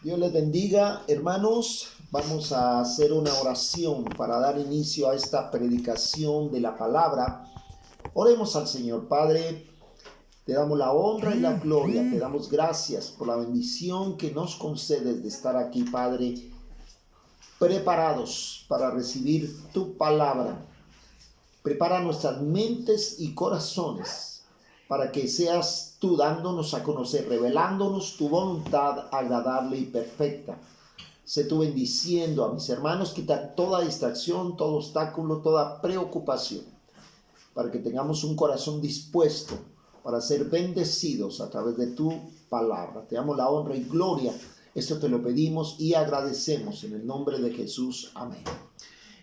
Dios les bendiga, hermanos. Vamos a hacer una oración para dar inicio a esta predicación de la palabra. Oremos al Señor. Padre, te damos la honra y la gloria. Te damos gracias por la bendición que nos concedes de estar aquí, Padre, preparados para recibir tu palabra. Prepara nuestras mentes y corazones para que seas tú dándonos a conocer, revelándonos tu voluntad agradable y perfecta. Sé tú bendiciendo a mis hermanos, quita toda distracción, todo obstáculo, toda preocupación, para que tengamos un corazón dispuesto para ser bendecidos a través de tu palabra. Te damos la honra y gloria. Esto te lo pedimos y agradecemos en el nombre de Jesús. Amén.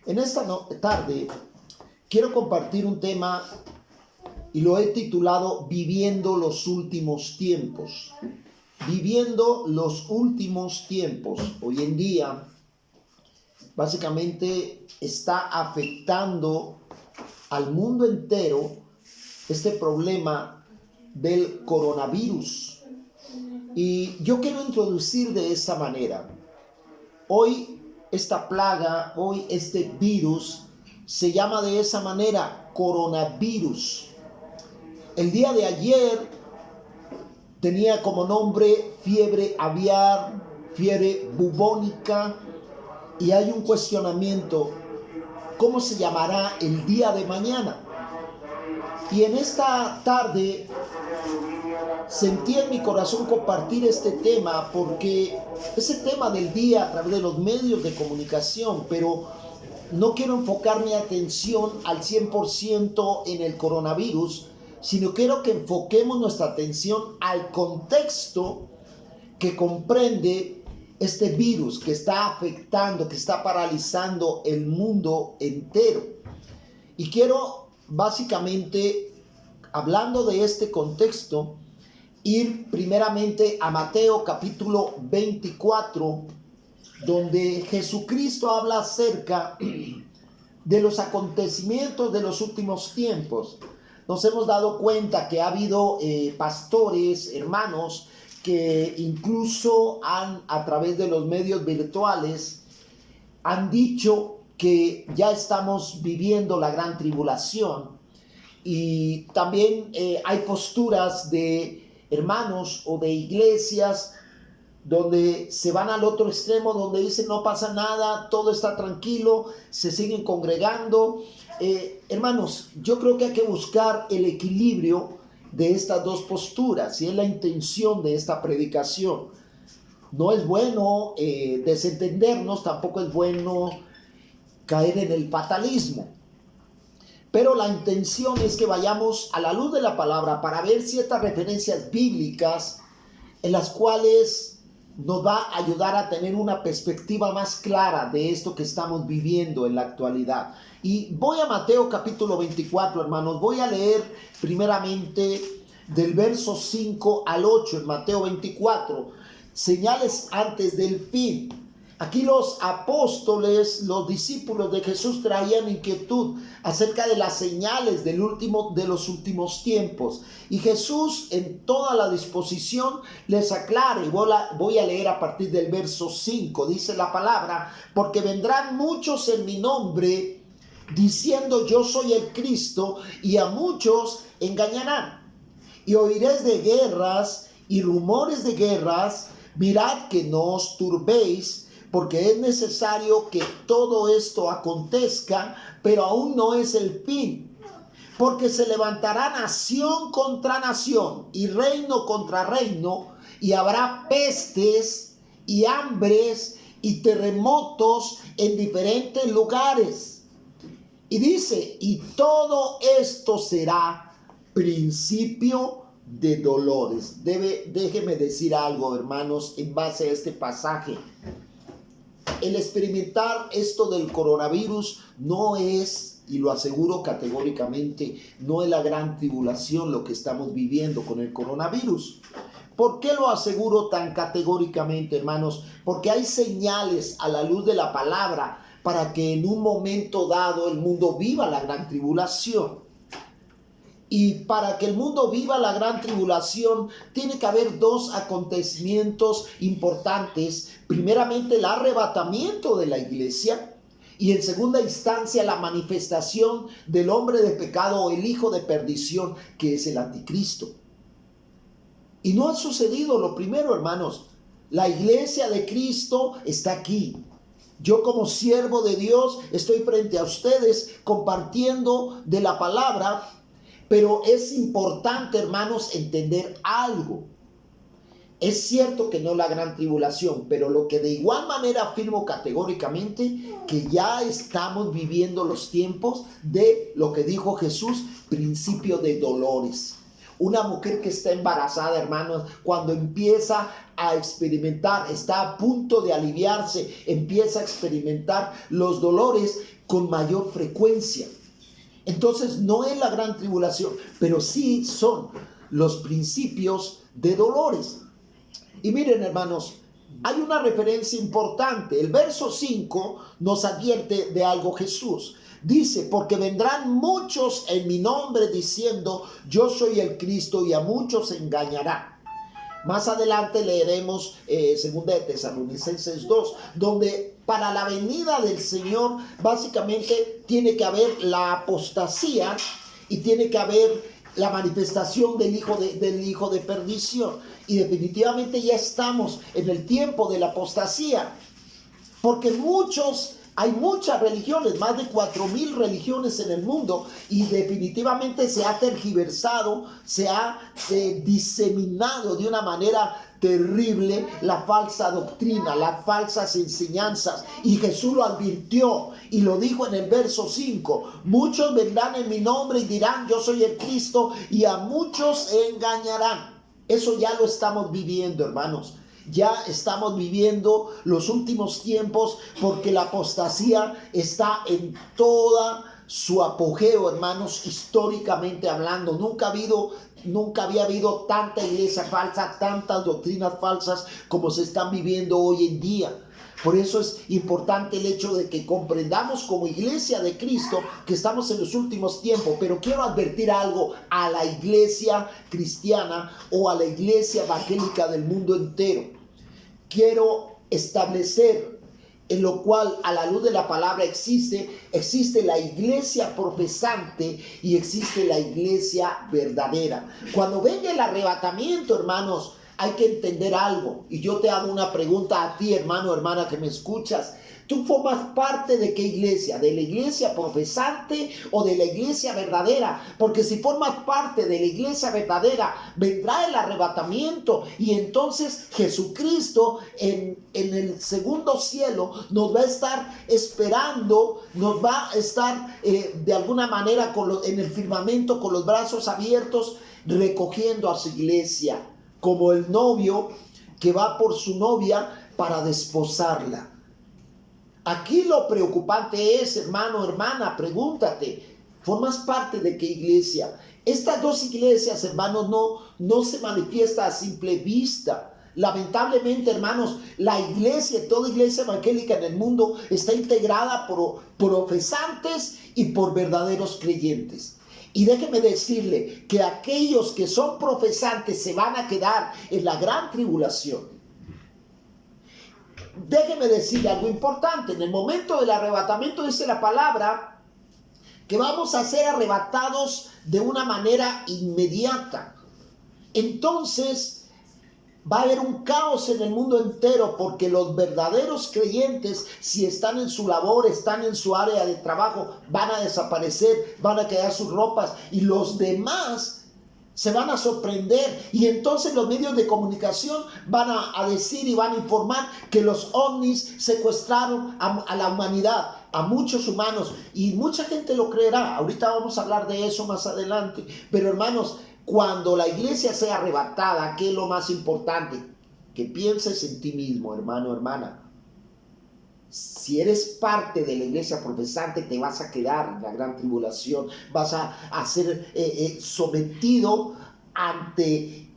En esta tarde quiero compartir un tema y lo he titulado Viviendo los últimos tiempos. Viviendo los últimos tiempos. Hoy en día, básicamente está afectando al mundo entero este problema del coronavirus. Y yo quiero introducir de esta manera. Hoy esta plaga, hoy este virus se llama de esa manera, coronavirus. El día de ayer tenía como nombre fiebre aviar, fiebre bubónica, y hay un cuestionamiento, ¿cómo se llamará el día de mañana? Y en esta tarde sentí en mi corazón compartir este tema, porque es el tema del día a través de los medios de comunicación, pero no quiero enfocar mi atención al 100% en el coronavirus, sino quiero que enfoquemos nuestra atención al contexto que comprende este virus que está afectando, que está paralizando el mundo entero. Y quiero básicamente, hablando de este contexto, ir primeramente a Mateo capítulo 24, donde Jesucristo habla acerca de los acontecimientos de los últimos tiempos. Nos hemos dado cuenta que ha habido pastores, hermanos, que incluso a través de los medios virtuales han dicho que ya estamos viviendo la gran tribulación. Y también hay posturas de hermanos o de iglesias donde se van al otro extremo, donde dicen no pasa nada, todo está tranquilo, se siguen congregando. Hermanos, yo creo que hay que buscar el equilibrio de estas dos posturas, y es la intención de esta predicación. No es bueno desentendernos, tampoco es bueno caer en el fatalismo, pero la intención es que vayamos a la luz de la palabra para ver ciertas referencias bíblicas en las cuales nos va a ayudar a tener una perspectiva más clara de esto que estamos viviendo en la actualidad. Y voy a Mateo capítulo 24, hermanos. Voy a leer primeramente del verso 5 al 8 en Mateo 24. Señales antes del fin. Aquí los apóstoles, los discípulos de Jesús traían inquietud acerca de las señales de los últimos tiempos. Y Jesús en toda la disposición les aclara, y voy a leer a partir del verso 5. Dice la palabra: porque vendrán muchos en mi nombre diciendo yo soy el Cristo, y a muchos engañarán. Y oiréis de guerras y rumores de guerras. Mirad que no os turbéis, porque es necesario que todo esto acontezca, pero aún no es el fin. Porque se levantará nación contra nación y reino contra reino, y habrá pestes y hambres y terremotos en diferentes lugares. Y dice, y todo esto será principio de dolores. Déjeme decir algo, hermanos, en base a este pasaje. El experimentar esto del coronavirus no es, y lo aseguro categóricamente, no es la gran tribulación lo que estamos viviendo con el coronavirus. ¿Por qué lo aseguro tan categóricamente, hermanos? Porque hay señales a la luz de la palabra para que en un momento dado el mundo viva la gran tribulación. Y para que el mundo viva la gran tribulación, tiene que haber dos acontecimientos importantes. Primeramente, el arrebatamiento de la iglesia. Y en segunda instancia, la manifestación del hombre de pecado o el hijo de perdición, que es el anticristo. Y no ha sucedido lo primero, hermanos. La iglesia de Cristo está aquí. Yo como siervo de Dios estoy frente a ustedes compartiendo de la palabra, pero es importante, hermanos, entender algo. Es cierto que no la gran tribulación, pero lo que de igual manera afirmo categóricamente, que ya estamos viviendo los tiempos de lo que dijo Jesús, principio de dolores. Una mujer que está embarazada, hermanos, cuando empieza a experimentar, está a punto de aliviarse, empieza a experimentar los dolores con mayor frecuencia. Entonces no es la gran tribulación, pero sí son los principios de dolores. Y miren, hermanos, hay una referencia importante. El verso 5 nos advierte de algo Jesús. Dice, porque vendrán muchos en mi nombre diciendo, yo soy el Cristo, y a muchos engañarán. Más adelante leeremos 2 de Tesalonicenses 2, donde para la venida del Señor básicamente tiene que haber la apostasía y tiene que haber la manifestación del hijo de perdición. Y definitivamente ya estamos en el tiempo de la apostasía, porque hay muchas religiones, más de 4,000 religiones en el mundo, y definitivamente se ha tergiversado, se ha diseminado de una manera terrible la falsa doctrina, las falsas enseñanzas. Y Jesús lo advirtió y lo dijo en el verso 5. Muchos vendrán en mi nombre y dirán, yo soy el Cristo, y a muchos engañarán. Eso ya lo estamos viviendo, hermanos. Ya estamos viviendo los últimos tiempos, porque la apostasía está en toda su apogeo, hermanos, históricamente hablando. Nunca había habido tanta iglesia falsa, tantas doctrinas falsas como se están viviendo hoy en día. Por eso es importante el hecho de que comprendamos como iglesia de Cristo que estamos en los últimos tiempos. Pero quiero advertir algo a la iglesia cristiana o a la iglesia evangélica del mundo entero. Quiero establecer en lo cual a la luz de la palabra existe la iglesia profesante y existe la iglesia verdadera. Cuando venga el arrebatamiento, hermanos, hay que entender algo. Y yo te hago una pregunta a ti, hermano, hermana, que me escuchas. ¿Tú formas parte de qué iglesia? ¿De la iglesia profesante o de la iglesia verdadera? Porque si formas parte de la iglesia verdadera, vendrá el arrebatamiento, y entonces Jesucristo en el segundo cielo nos va a estar esperando, nos va a estar de alguna manera en el firmamento con los brazos abiertos, recogiendo a su iglesia, como el novio que va por su novia para desposarla. Aquí lo preocupante es, hermano, hermana, pregúntate, ¿formas parte de qué iglesia? Estas dos iglesias, hermanos, no se manifiesta a simple vista. Lamentablemente, hermanos, la iglesia, toda iglesia evangélica en el mundo está integrada por profesantes y por verdaderos creyentes. Y déjeme decirle que aquellos que son profesantes se van a quedar en la gran tribulación. Déjeme decirle algo importante. En el momento del arrebatamiento dice la palabra que vamos a ser arrebatados de una manera inmediata. Entonces va a haber un caos en el mundo entero, porque los verdaderos creyentes, si están en su labor, están en su área de trabajo, van a desaparecer, van a quedar sus ropas, y los demás se van a sorprender. Y entonces los medios de comunicación van a decir y van a informar que los ovnis secuestraron a la humanidad, a muchos humanos, y mucha gente lo creerá. Ahorita vamos a hablar de eso más adelante. Pero hermanos, cuando la iglesia sea arrebatada, ¿qué es lo más importante? Que pienses en ti mismo, hermano, hermana. Si eres parte de la iglesia profesante, te vas a quedar en la gran tribulación, vas a ser sometido ante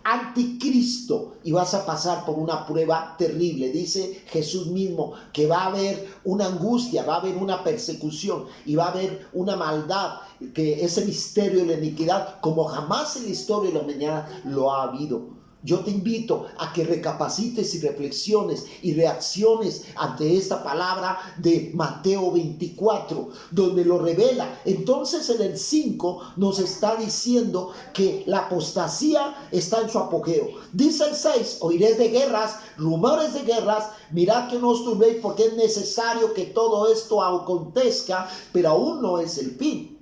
anticristo y vas a pasar por una prueba terrible. Dice Jesús mismo que va a haber una angustia, va a haber una persecución y va a haber una maldad, que ese misterio de la iniquidad como jamás en la historia de la humanidad lo ha habido. Yo te invito a que recapacites y reflexiones y reacciones ante esta palabra de Mateo 24, donde lo revela. Entonces en el 5 nos está diciendo que la apostasía está en su apogeo. Dice el 6, oiréis de guerras, rumores de guerras, mirad que no os turbéis, porque es necesario que todo esto acontezca, pero aún no es el fin.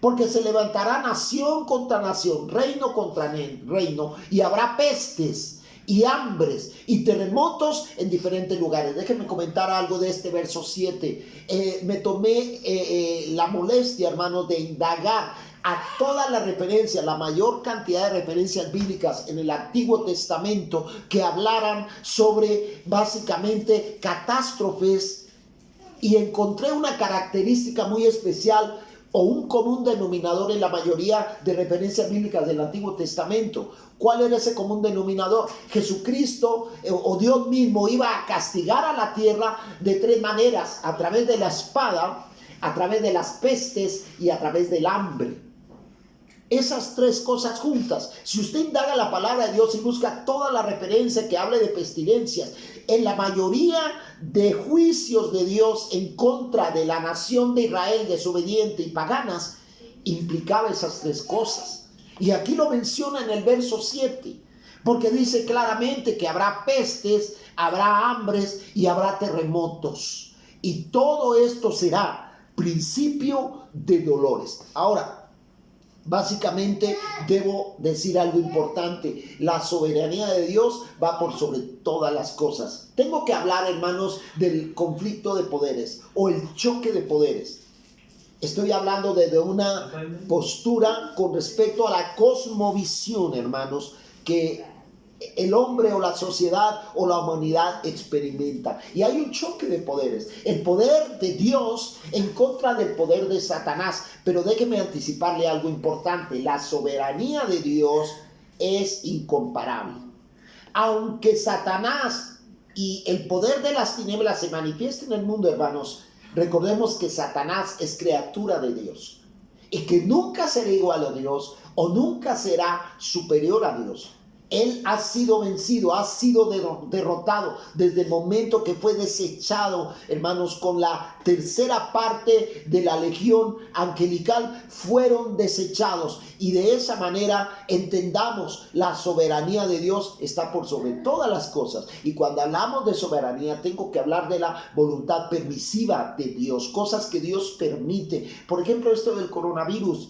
Porque se levantará nación contra nación, reino contra reino, y habrá pestes y hambres y terremotos en diferentes lugares. Déjenme comentar algo de este verso 7. Me tomé la molestia, hermanos, de indagar a toda la referencia, la mayor cantidad de referencias bíblicas en el Antiguo Testamento que hablaran sobre básicamente catástrofes, y encontré una característica muy especial o un común denominador en la mayoría de referencias bíblicas del Antiguo Testamento. ¿Cuál era ese común denominador? Jesucristo o Dios mismo iba a castigar a la tierra de tres maneras: a través de la espada, a través de las pestes y a través del hambre. Esas tres cosas juntas. Si usted indaga la palabra de Dios y busca toda la referencia que hable de pestilencias, en la mayoría de juicios de Dios en contra de la nación de Israel desobediente y paganas, implicaba esas tres cosas. Y aquí lo menciona en el verso 7, porque dice claramente que habrá pestes, habrá hambres y habrá terremotos. Y todo esto será principio de dolores. Ahora, básicamente debo decir algo importante: la soberanía de Dios va por sobre todas las cosas. Tengo que hablar, hermanos, del conflicto de poderes o el choque de poderes. Estoy hablando desde una postura con respecto a la cosmovisión, hermanos, que el hombre o la sociedad o la humanidad experimenta. Y hay un choque de poderes: el poder de Dios en contra del poder de Satanás. Pero déjeme anticiparle algo importante: la soberanía de Dios es incomparable. Aunque Satanás y el poder de las tinieblas se manifiesten en el mundo, hermanos, recordemos que Satanás es criatura de Dios y que nunca será igual a Dios o nunca será superior a Dios. Él ha sido vencido, ha sido derrotado desde el momento que fue desechado, hermanos, con la tercera parte de la legión angelical. Fueron desechados, y de esa manera entendamos: la soberanía de Dios está por sobre todas las cosas. Y cuando hablamos de soberanía, tengo que hablar de la voluntad permisiva de Dios, cosas que Dios permite. Por ejemplo, esto del coronavirus.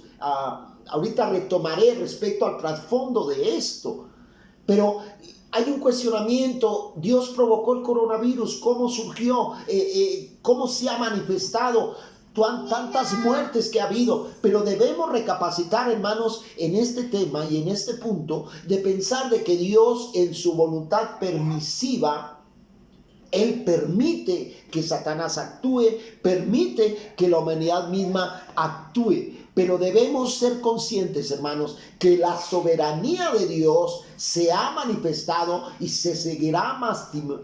Ahorita retomaré respecto al trasfondo de esto. Pero hay un cuestionamiento: Dios provocó el coronavirus, ¿cómo surgió? ¿Cómo se ha manifestado? Tantas muertes que ha habido. Pero debemos recapacitar, hermanos, en este tema y en este punto, de pensar de que Dios, en su voluntad permisiva, Él permite que Satanás actúe, permite que la humanidad misma actúe. Pero debemos ser conscientes, hermanos, que la soberanía de Dios se ha manifestado y se seguirá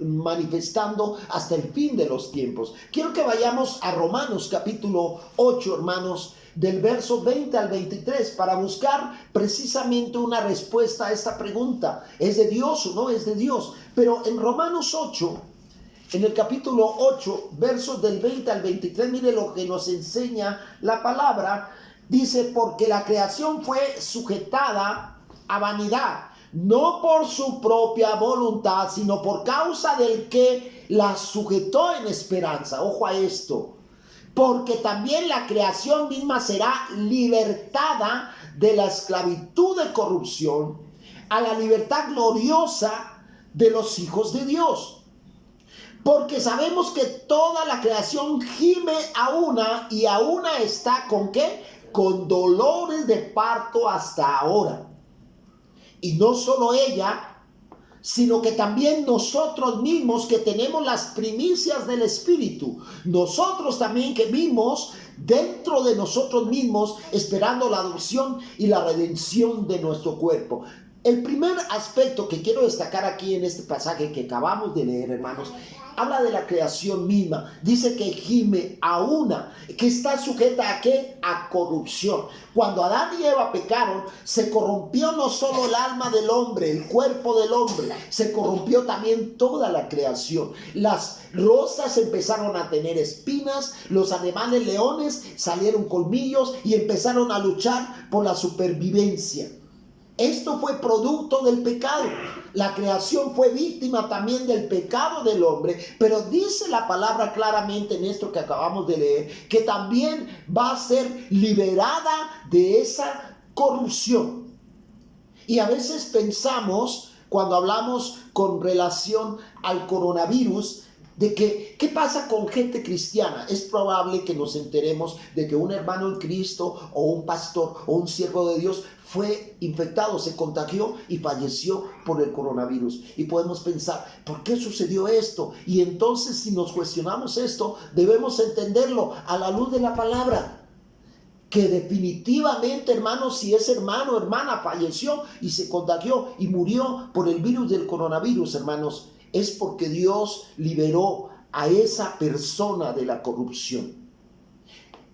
manifestando hasta el fin de los tiempos. Quiero que vayamos a Romanos capítulo 8, hermanos, del verso 20 al 23, para buscar precisamente una respuesta a esta pregunta: ¿es de Dios o no es de Dios? Pero en Romanos 8, en el capítulo 8, versos del 20 al 23, mire lo que nos enseña la palabra. Dice: porque la creación fue sujetada a vanidad, no por su propia voluntad, sino por causa del que la sujetó en esperanza. Ojo a esto: porque también la creación misma será libertada de la esclavitud de corrupción a la libertad gloriosa de los hijos de Dios. Porque sabemos que toda la creación gime a una, y a una está ¿con qué? Con dolores de parto hasta ahora. Y no solo ella, sino que también nosotros mismos, que tenemos las primicias del Espíritu, nosotros también que vimos dentro de nosotros mismos, esperando la adopción y la redención de nuestro cuerpo. El primer aspecto que quiero destacar aquí en este pasaje que acabamos de leer, hermanos, habla de la creación misma. Dice que gime a una, que está sujeta ¿a qué? A corrupción. Cuando Adán y Eva pecaron, se corrompió no solo el alma del hombre, el cuerpo del hombre, se corrompió también toda la creación. Las rosas empezaron a tener espinas, los animales leones salieron colmillos y empezaron a luchar por la supervivencia. Esto fue producto del pecado. La creación fue víctima también del pecado del hombre, pero dice la palabra claramente en esto que acabamos de leer, que también va a ser liberada de esa corrupción. Y a veces pensamos, cuando hablamos con relación al coronavirus, de que, ¿qué pasa con gente cristiana? Es probable que nos enteremos de que un hermano en Cristo o un pastor o un siervo de Dios fue infectado, se contagió y falleció por el coronavirus. Y podemos pensar, ¿por qué sucedió esto? Y entonces, si nos cuestionamos esto, debemos entenderlo a la luz de la palabra. Que definitivamente, hermanos, si ese hermano o hermana falleció y se contagió y murió por el virus del coronavirus, hermanos, es porque Dios liberó a esa persona de la corrupción.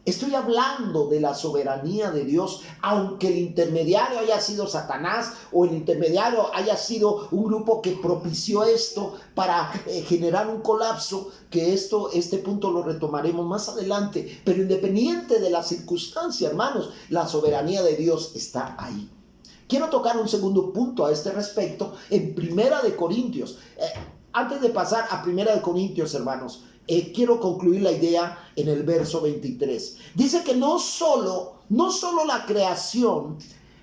Estoy hablando de la soberanía de Dios, aunque el intermediario haya sido Satanás o el intermediario haya sido un grupo que propició esto para generar un colapso, que este punto lo retomaremos más adelante. Pero independiente de la circunstancia, hermanos, la soberanía de Dios está ahí. Quiero tocar un segundo punto a este respecto en Primera de Corintios. Antes de pasar a Primera de Corintios, hermanos, quiero concluir la idea en el verso 23. Dice que no solo la creación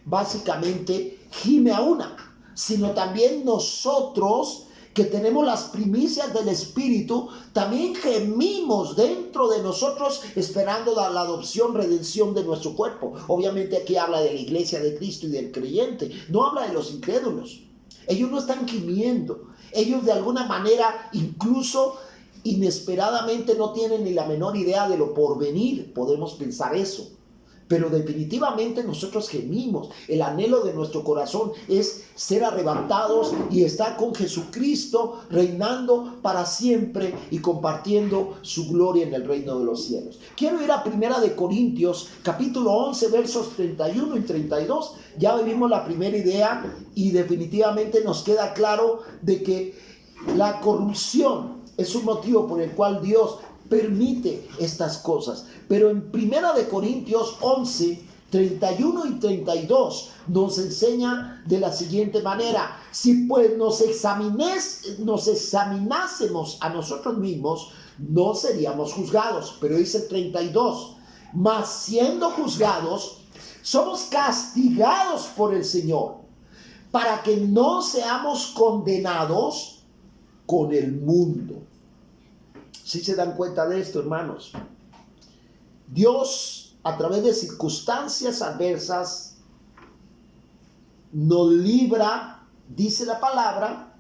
básicamente gime a una, sino también nosotros que tenemos las primicias del Espíritu, también gemimos dentro de nosotros esperando la adopción, redención de nuestro cuerpo. Obviamente aquí habla de la iglesia de Cristo y del creyente, no habla de los incrédulos. Ellos no están gimiendo, ellos de alguna manera incluso inesperadamente no tienen ni la menor idea de lo porvenir, podemos pensar eso. Pero definitivamente nosotros gemimos. El anhelo de nuestro corazón es ser arrebatados y estar con Jesucristo reinando para siempre y compartiendo su gloria en el reino de los cielos. Quiero ir a Primera de Corintios, capítulo 11, versos 31 y 32. Ya vimos la primera idea y definitivamente nos queda claro de que la corrupción es un motivo por el cual Dios permite estas cosas. Pero en Primera de Corintios 11, 31 y 32 nos enseña de la siguiente manera: si pues nos examinásemos a nosotros mismos, no seríamos juzgados. Pero dice el 32, mas siendo juzgados, somos castigados por el Señor, para que no seamos condenados con el mundo. ¿Sí se dan cuenta de esto, hermanos? Dios, a través de circunstancias adversas, nos libra, dice la palabra,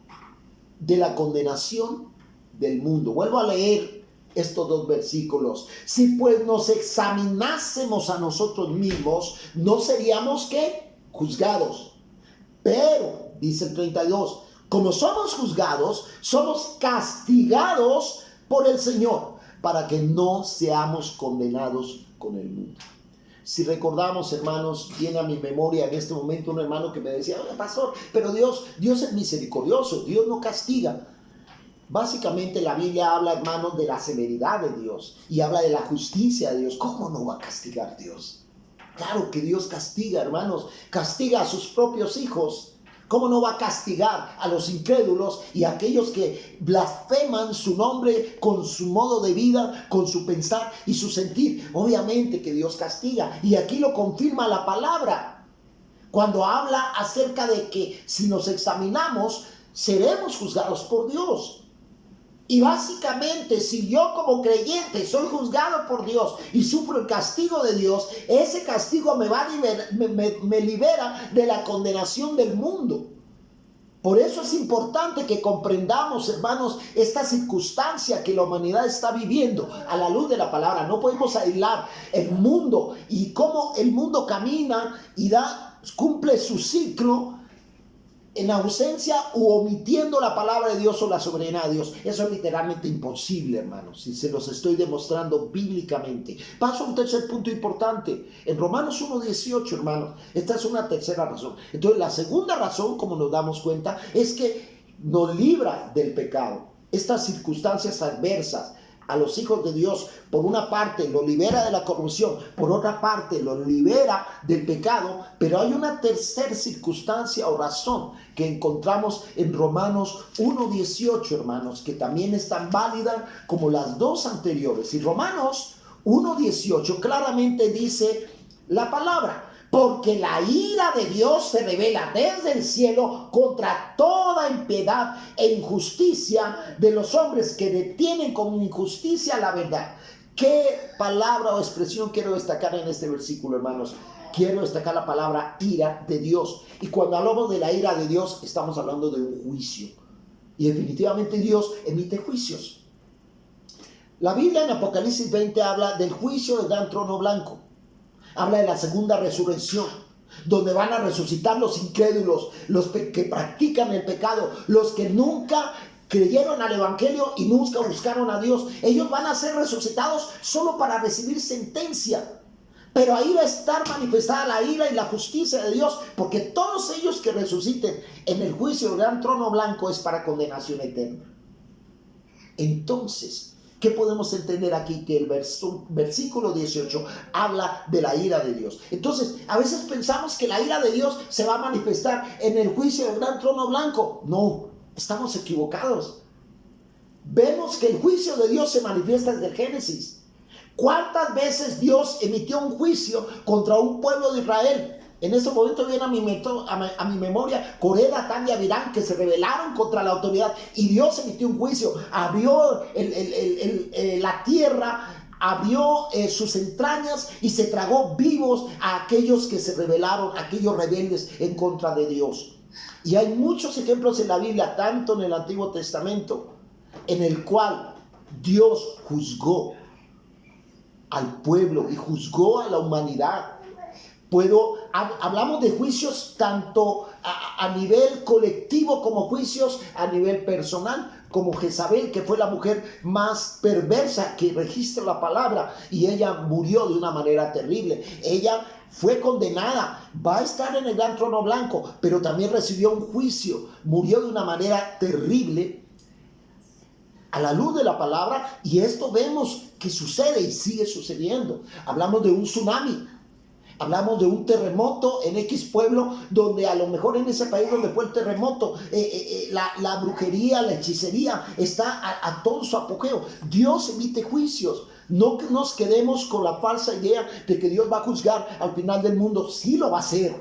de la condenación del mundo. Vuelvo a leer estos dos versículos. Si pues nos examinásemos a nosotros mismos, no seríamos ¿qué? Juzgados. Pero, dice el 32, como somos juzgados, somos castigados por el Señor, para que no seamos condenados con el mundo. Si recordamos, hermanos, viene a mi memoria en este momento un hermano que me decía: oye, pastor, pero Dios es misericordioso, Dios no castiga. Básicamente la Biblia habla, hermanos, de la severidad de Dios y habla de la justicia de Dios. ¿Cómo no va a castigar Dios? Claro que Dios castiga, hermanos, castiga a sus propios hijos. ¿Cómo no va a castigar a los incrédulos y a aquellos que blasfeman su nombre con su modo de vida, con su pensar y su sentir? Obviamente que Dios castiga, y aquí lo confirma la palabra cuando habla acerca de que si nos examinamos seremos juzgados por Dios. Y básicamente, si yo como creyente soy juzgado por Dios y sufro el castigo de Dios, ese castigo me libera de la condenación del mundo. Por eso es importante que comprendamos, hermanos, esta circunstancia que la humanidad está viviendo a la luz de la palabra. No podemos aislar el mundo y cómo el mundo camina y cumple su ciclo en ausencia u omitiendo la palabra de Dios o la soberanía de Dios. Eso es literalmente imposible, hermanos, si se los estoy demostrando bíblicamente. Paso a un tercer punto importante. En Romanos 1:18, hermanos, esta es una tercera razón. Entonces, la segunda razón, como nos damos cuenta, es que nos libra del pecado. Estas circunstancias adversas a los hijos de Dios, por una parte lo libera de la corrupción, por otra parte lo libera del pecado, pero hay una tercera circunstancia o razón que encontramos en Romanos 1:18, hermanos, que también es tan válida como las dos anteriores. Y Romanos 1:18 claramente dice la palabra: porque la ira de Dios se revela desde el cielo contra toda impiedad e injusticia de los hombres que detienen con injusticia la verdad. ¿Qué palabra o expresión quiero destacar en este versículo, hermanos? Quiero destacar la palabra ira de Dios. Y cuando hablamos de la ira de Dios, estamos hablando de un juicio. Y definitivamente Dios emite juicios. La Biblia en Apocalipsis 20 habla del juicio del gran trono blanco. Habla de la segunda resurrección, donde van a resucitar los incrédulos, los que practican el pecado, los que nunca creyeron al evangelio y nunca buscaron a Dios. Ellos van a ser resucitados solo para recibir sentencia. Pero ahí va a estar manifestada la ira y la justicia de Dios, porque todos ellos que resuciten en el juicio del gran trono blanco es para condenación eterna. Entonces, ¿qué podemos entender aquí? Que el versículo 18 habla de la ira de Dios. Entonces, a veces pensamos que la ira de Dios se va a manifestar en el juicio del gran trono blanco. No, estamos equivocados. Vemos que el juicio de Dios se manifiesta desde el Génesis. ¿Cuántas veces Dios emitió un juicio contra un pueblo de Israel? En ese momento viene a mi memoria Coré, Datán y Abirán, que se rebelaron contra la autoridad y Dios emitió un juicio. Abrió la tierra, abrió sus entrañas y se tragó vivos a aquellos que se rebelaron, aquellos rebeldes en contra de Dios. Y hay muchos ejemplos en la Biblia, tanto en el Antiguo Testamento, en el cual Dios juzgó al pueblo y juzgó a la humanidad. Hablamos de juicios tanto a nivel colectivo como juicios a nivel personal, como Jezabel, que fue la mujer más perversa que registra la palabra, y ella murió de una manera terrible. Ella fue condenada, va a estar en el gran trono blanco, pero también recibió un juicio, murió de una manera terrible a la luz de la palabra, y esto vemos que sucede y sigue sucediendo. Hablamos de un tsunami. Hablamos de un terremoto en X pueblo, donde a lo mejor en ese país donde fue el terremoto, la brujería, la hechicería está a todo su apogeo. Dios emite juicios. No que nos quedemos con la falsa idea de que Dios va a juzgar al final del mundo. Sí lo va a hacer,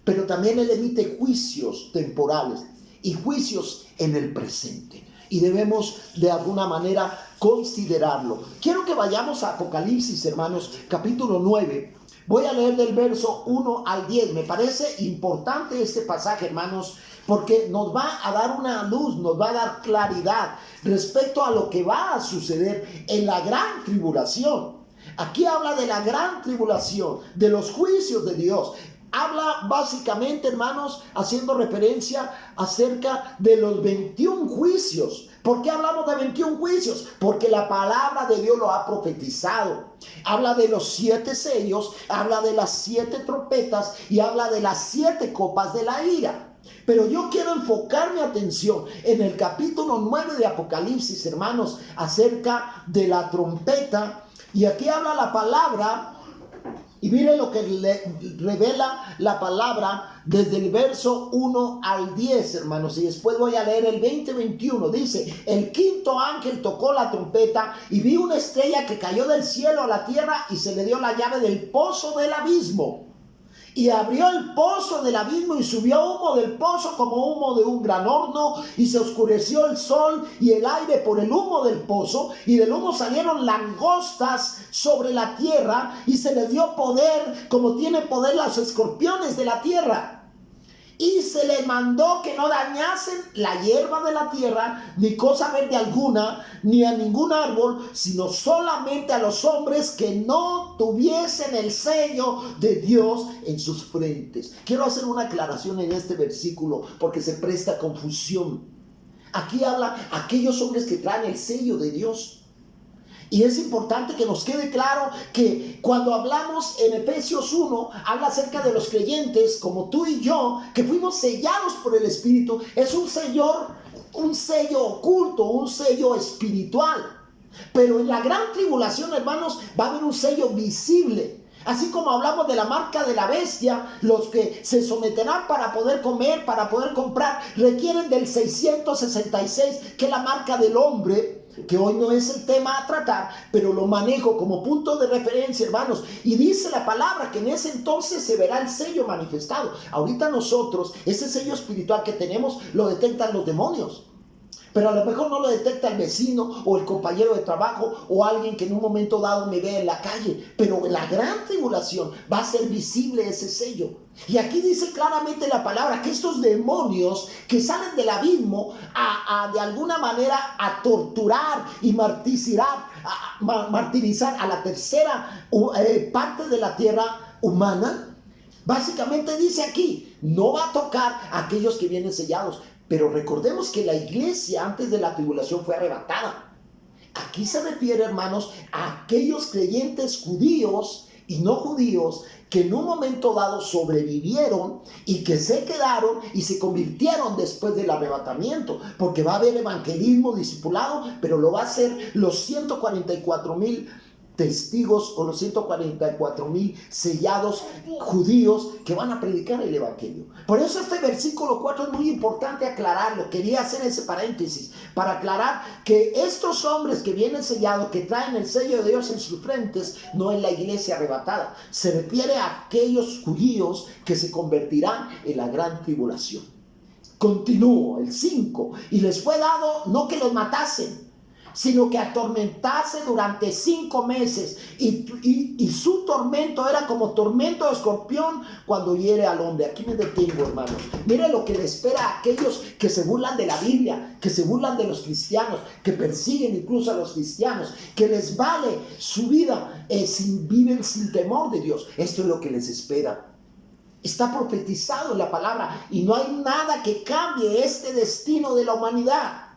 pero también Él emite juicios temporales y juicios en el presente. Y debemos de alguna manera considerarlo. Quiero que vayamos a Apocalipsis, hermanos, capítulo 9. Voy a leer del verso 1 al 10. Me parece importante este pasaje, hermanos, porque nos va a dar una luz, nos va a dar claridad respecto a lo que va a suceder en la gran tribulación. Aquí habla de la gran tribulación, de los juicios de Dios. Habla básicamente, hermanos, haciendo referencia acerca de los 21 juicios. ¿Por qué hablamos de 21 juicios? Porque la palabra de Dios lo ha profetizado. Habla de los 7 sellos, habla de las 7 trompetas y habla de las 7 copas de la ira. Pero yo quiero enfocar mi atención en el capítulo 9 de Apocalipsis, hermanos, acerca de la trompeta. Y aquí habla la palabra. Y mire lo que le revela la palabra desde el verso 1 al 10, hermanos. Y después voy a leer el 20-21. Dice: el quinto ángel tocó la trompeta y vi una estrella que cayó del cielo a la tierra y se le dio la llave del pozo del abismo. Y abrió el pozo del abismo y subió humo del pozo como humo de un gran horno, y se oscureció el sol y el aire por el humo del pozo, y del humo salieron langostas sobre la tierra, y se les dio poder como tienen poder los escorpiones de la tierra. Y se les mandó que no dañasen la hierba de la tierra, ni cosa verde alguna, ni a ningún árbol, sino solamente a los hombres que no tuviesen el sello de Dios en sus frentes. Quiero hacer una aclaración en este versículo porque se presta confusión. Aquí habla aquellos hombres que traen el sello de Dios. Y es importante que nos quede claro que cuando hablamos en Efesios 1, habla acerca de los creyentes como tú y yo, que fuimos sellados por el Espíritu. Es un sello oculto, un sello espiritual. Pero en la gran tribulación, hermanos, va a haber un sello visible. Así como hablamos de la marca de la bestia, los que se someterán para poder comer, para poder comprar, requieren del 666, que es la marca del hombre, que hoy no es el tema a tratar, pero lo manejo como punto de referencia, hermanos. Y dice la palabra que en ese entonces se verá el sello manifestado. Ahorita nosotros, ese sello espiritual que tenemos, lo detectan los demonios. Pero a lo mejor no lo detecta el vecino o el compañero de trabajo o alguien que en un momento dado me ve en la calle. Pero en la gran tribulación va a ser visible ese sello. Y aquí dice claramente la palabra que estos demonios que salen del abismo de alguna manera a torturar y martirizar a la tercera parte de la tierra humana, básicamente dice aquí, no va a tocar a aquellos que vienen sellados. Pero recordemos que la iglesia antes de la tribulación fue arrebatada. Aquí se refiere, hermanos, a aquellos creyentes judíos y no judíos que en un momento dado sobrevivieron y que se quedaron y se convirtieron después del arrebatamiento. Porque va a haber evangelismo discipulado, pero lo va a hacer los 144,000 testigos o los 144,000 sellados judíos que van a predicar el evangelio. Por eso este versículo 4 es muy importante aclararlo. Quería hacer ese paréntesis para aclarar que estos hombres que vienen sellados, que traen el sello de Dios en sus frentes, no es la iglesia arrebatada. Se refiere a aquellos judíos que se convertirán en la gran tribulación. Continúo, el 5. Y les fue dado no que los matasen, sino que atormentase durante 5 meses. Y su tormento era como tormento de escorpión cuando hiere al hombre. Aquí me detengo, hermanos. Mire lo que le espera a aquellos que se burlan de la Biblia, que se burlan de los cristianos, que persiguen incluso a los cristianos, que les vale su vida, viven sin temor de Dios. Esto es lo que les espera. Está profetizado en la palabra y no hay nada que cambie este destino de la humanidad.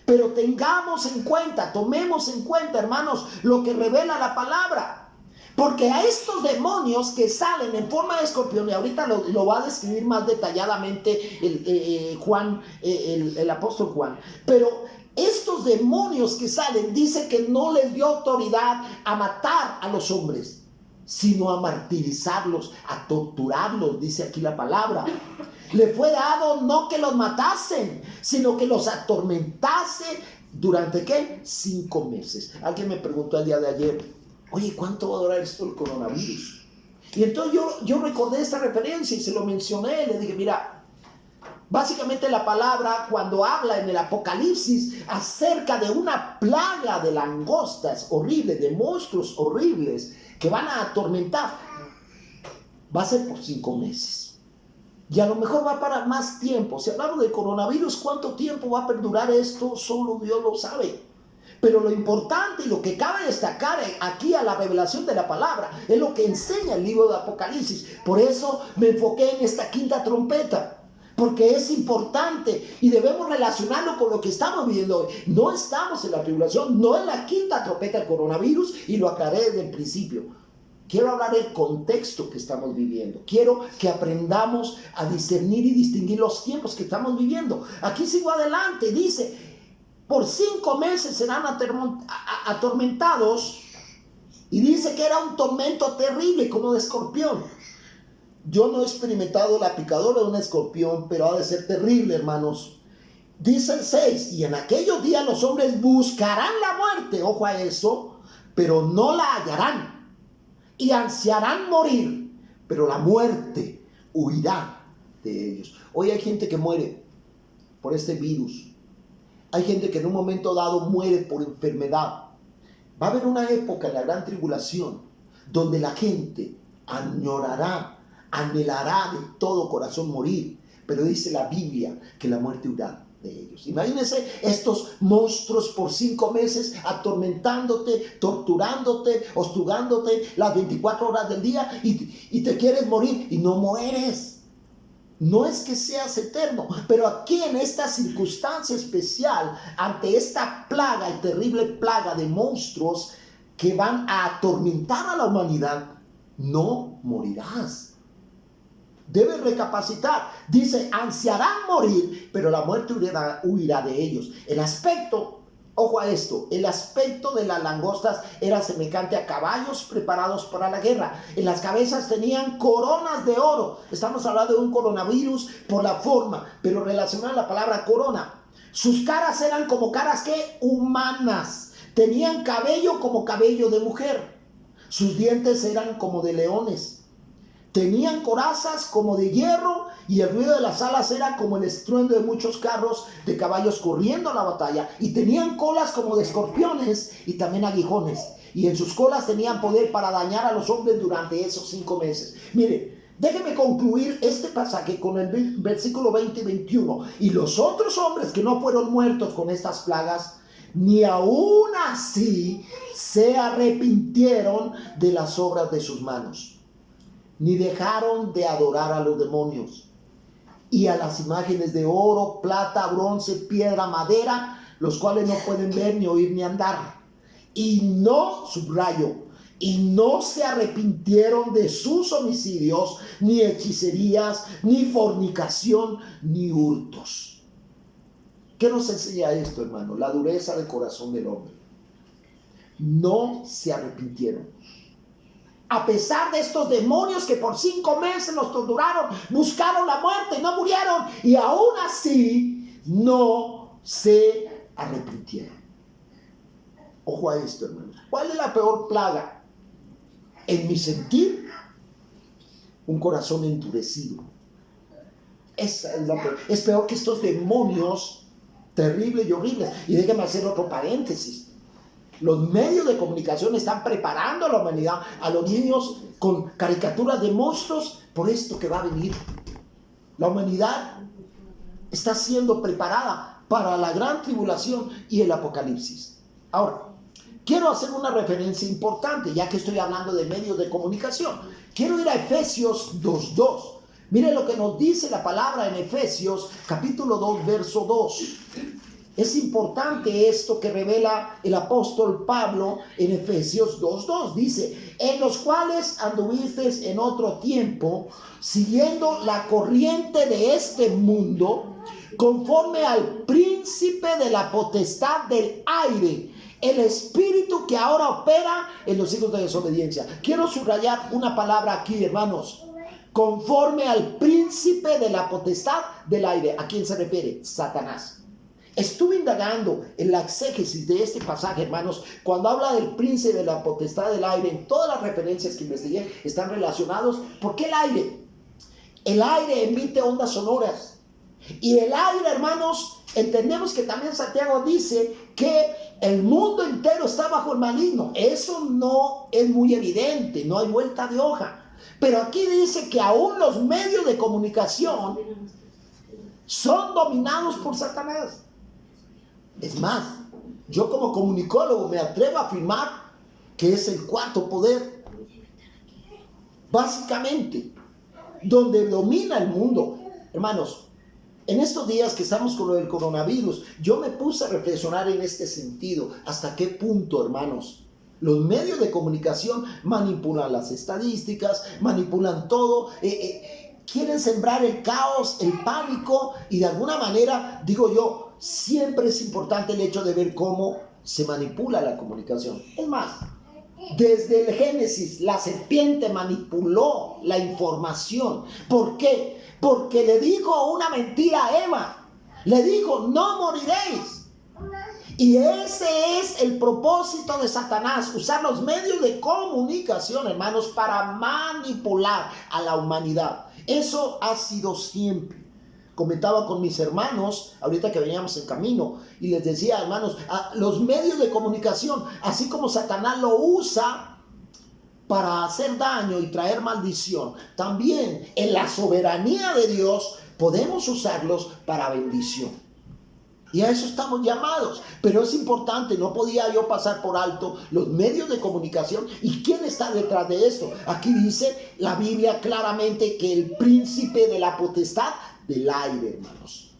Pero tengamos en cuenta, tomemos en cuenta, hermanos, lo que revela la palabra. Porque a estos demonios que salen en forma de escorpión, y ahorita lo va a describir más detalladamente el apóstol Juan, pero estos demonios que salen, dice que no les dio autoridad a matar a los hombres, sino a martirizarlos, a torturarlos, dice aquí la palabra. Le fue dado no que los matasen, sino que los atormentase durante ¿qué? 5 meses. Alguien me preguntó el día de ayer, oye, ¿cuánto va a durar esto el coronavirus? Y entonces yo recordé esta referencia y se lo mencioné. Le dije, mira, básicamente la palabra cuando habla en el Apocalipsis acerca de una plaga de langostas horribles, de monstruos horribles que van a atormentar, va a ser por 5 meses. Y a lo mejor va para más tiempo. Si hablamos del coronavirus, ¿cuánto tiempo va a perdurar esto? Solo Dios lo sabe. Pero lo importante y lo que cabe destacar aquí a la revelación de la palabra es lo que enseña el libro de Apocalipsis. Por eso me enfoqué en esta 5ª trompeta. Porque es importante y debemos relacionarlo con lo que estamos viviendo hoy. No estamos en la tribulación, no en la 5ª trompeta del coronavirus, y lo aclaré desde el principio. Quiero hablar del contexto que estamos viviendo. Quiero que aprendamos a discernir y distinguir los tiempos que estamos viviendo. Aquí sigo adelante, dice, por 5 meses serán atormentados, y dice que era un tormento terrible como de escorpión. Yo no he experimentado la picadura de un escorpión, pero ha de ser terrible, hermanos. Dice el 6, y en aquellos días los hombres buscarán la muerte, ojo a eso, pero no la hallarán. Y ansiarán morir, pero la muerte huirá de ellos. Hoy hay gente que muere por este virus. Hay gente que en un momento dado muere por enfermedad. Va a haber una época en la gran tribulación donde la gente añorará, anhelará de todo corazón morir, pero dice la Biblia que la muerte huirá de ellos. Imagínense estos monstruos por 5 meses atormentándote, torturándote, hostigándote las 24 horas del día y te quieres morir y no mueres. No es que seas eterno, pero aquí en esta circunstancia especial, ante esta plaga y terrible plaga de monstruos que van a atormentar a la humanidad, no morirás. Debes recapacitar. Dice, ansiarán morir, pero la muerte huirá de ellos. El aspecto, ojo a esto, el aspecto de las langostas era semejante a caballos preparados para la guerra. En las cabezas tenían coronas de oro. Estamos hablando de un coronavirus por la forma, pero relacionado a la palabra corona. Sus caras eran como caras que humanas. Tenían cabello como cabello de mujer. Sus dientes eran como de leones. Tenían corazas como de hierro y el ruido de las alas era como el estruendo de muchos carros de caballos corriendo a la batalla. Y tenían colas como de escorpiones y también aguijones. Y en sus colas tenían poder para dañar a los hombres durante esos 5 meses. Mire, déjeme concluir este pasaje con el versículo 20 y 21. Y los otros hombres que no fueron muertos con estas plagas, ni aún así se arrepintieron de las obras de sus manos, ni dejaron de adorar a los demonios y a las imágenes de oro, plata, bronce, piedra, madera, los cuales no pueden ver, ni oír, ni andar. Y no, subrayo, y no se arrepintieron de sus homicidios, ni hechicerías, ni fornicación, ni hurtos. ¿Qué nos enseña esto, hermano? La dureza del corazón del hombre. No se arrepintieron. A pesar de estos demonios que por 5 meses los torturaron, buscaron la muerte y no murieron, y aún así no se arrepintieron. Ojo a esto, hermanos. ¿Cuál es la peor plaga? En mi sentir, un corazón endurecido. Esa es la peor. Es peor que estos demonios terribles y horribles. Y déjenme hacer otro paréntesis. Los medios de comunicación están preparando a la humanidad, a los niños, con caricaturas de monstruos por esto que va a venir. La humanidad está siendo preparada para la gran tribulación y el apocalipsis. Ahora, quiero hacer una referencia importante, ya que estoy hablando de medios de comunicación. Quiero ir a Efesios 2:2. Mire lo que nos dice la palabra en Efesios capítulo 2, verso 2. Es importante esto que revela el apóstol Pablo en Efesios 2:2. Dice, en los cuales anduvisteis en otro tiempo, siguiendo la corriente de este mundo, conforme al príncipe de la potestad del aire, el espíritu que ahora opera en los hijos de desobediencia. Quiero subrayar una palabra aquí, hermanos. Conforme al príncipe de la potestad del aire. ¿A quién se refiere? Satanás. Estuve indagando en la exégesis de este pasaje, hermanos, cuando habla del príncipe de la potestad del aire. En todas las referencias que investigué están relacionados. ¿Por qué el aire? El aire emite ondas sonoras. Y el aire, hermanos, entendemos que también Santiago dice que el mundo entero está bajo el maligno. Eso no es muy evidente, no hay vuelta de hoja. Pero aquí dice que aún los medios de comunicación son dominados por Satanás. Es más, yo como comunicólogo me atrevo a afirmar que es el cuarto poder. Básicamente, donde domina el mundo. Hermanos, en estos días que estamos con lo del coronavirus, yo me puse a reflexionar en este sentido. ¿Hasta qué punto, hermanos, los medios de comunicación manipulan las estadísticas, manipulan todo, quieren sembrar el caos, el pánico, y de alguna manera, digo yo, siempre es importante el hecho de ver cómo se manipula la comunicación? Es más, desde el Génesis, la serpiente manipuló la información. ¿Por qué? Porque le dijo una mentira a Eva. Le dijo, no moriréis. Y ese es el propósito de Satanás, usar los medios de comunicación, hermanos, para manipular a la humanidad. Eso ha sido siempre. Comentaba con mis hermanos, ahorita que veníamos en camino, y les decía, hermanos, los medios de comunicación, así como Satanás lo usa para hacer daño y traer maldición, también en la soberanía de Dios podemos usarlos para bendición. Y a eso estamos llamados. Pero es importante, no podía yo pasar por alto los medios de comunicación. ¿Y quién está detrás de esto? Aquí dice la Biblia claramente que el príncipe de la potestad del aire, hermanos.